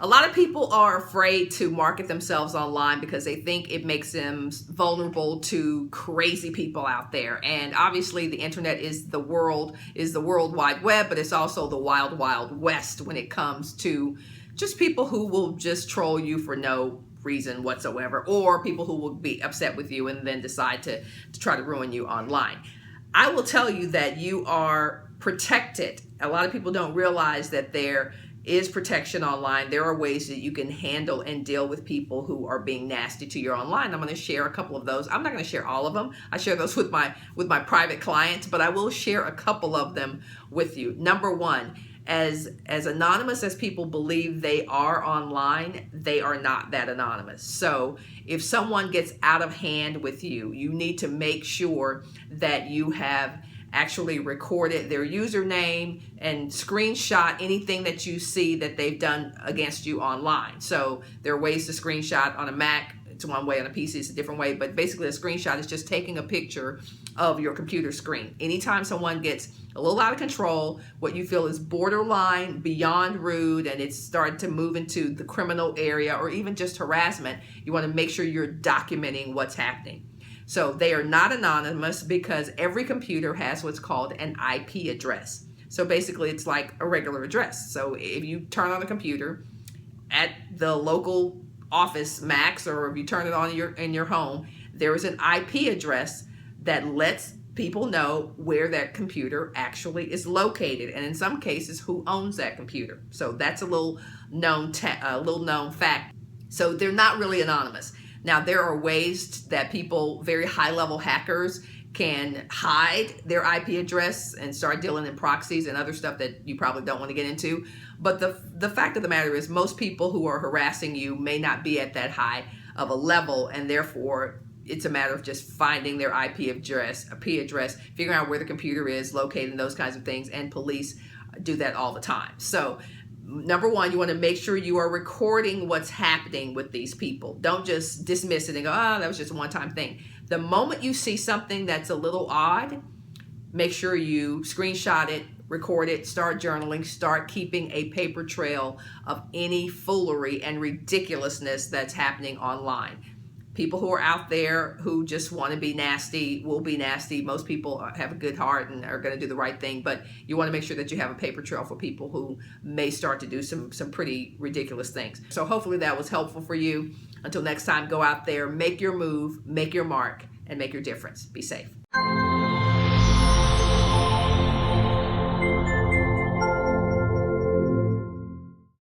A lot of people are afraid to market themselves online because they think it makes them vulnerable to crazy people out there. And obviously the internet is the World Wide Web, but it's also the wild, wild west when it comes to just people who will just troll you for no reason whatsoever, or people who will be upset with you and then decide to try to ruin you online. I will tell you that you are protected. A lot of people don't realize that there is protection online. There are ways that you can handle and deal with people who are being nasty to you online. I'm going to share a couple of those. I'm not going to share all of them. I share those with my private clients, but I will share a couple of them with you. Number one, as anonymous as people believe they are online, they are not that anonymous. So if someone gets out of hand with you, you need to make sure that you have actually recorded their username and screenshot anything that you see that they've done against you online. So there are ways to screenshot on a Mac. It's one way. On a PC it's a different way, but basically a screenshot is just taking a picture of your computer screen. Anytime someone gets a little out of control, what you feel is borderline beyond rude, and it's starting to move into the criminal area or even just harassment, you want to make sure you're documenting what's happening. So they are not anonymous because every computer has what's called an IP address. So basically it's like a regular address. So if you turn on a computer at the local office Max, or if you turn it on in your home, there is an IP address that lets people know where that computer actually is located, and in some cases who owns that computer. So that's a little known fact. So they're not really anonymous. Now, there are ways that people, very high-level hackers, can hide their IP address and start dealing in proxies and other stuff that you probably don't want to get into. But the fact of the matter is most people who are harassing you may not be at that high of a level, and therefore it's a matter of just finding their IP address, figuring out where the computer is located and those kinds of things, and police do that all the time. So number one, you want to make sure you are recording what's happening with these people. Don't just dismiss it and go, oh, that was just a one-time thing. The moment you see something that's a little odd, make sure you screenshot it, record it, start journaling, start keeping a paper trail of any foolery and ridiculousness that's happening online. People who are out there who just want to be nasty will be nasty. Most people have a good heart and are going to do the right thing, but you want to make sure that you have a paper trail for people who may start to do some pretty ridiculous things. So hopefully that was helpful for you. Until next time, go out there, make your move, make your mark, and make your difference. Be safe.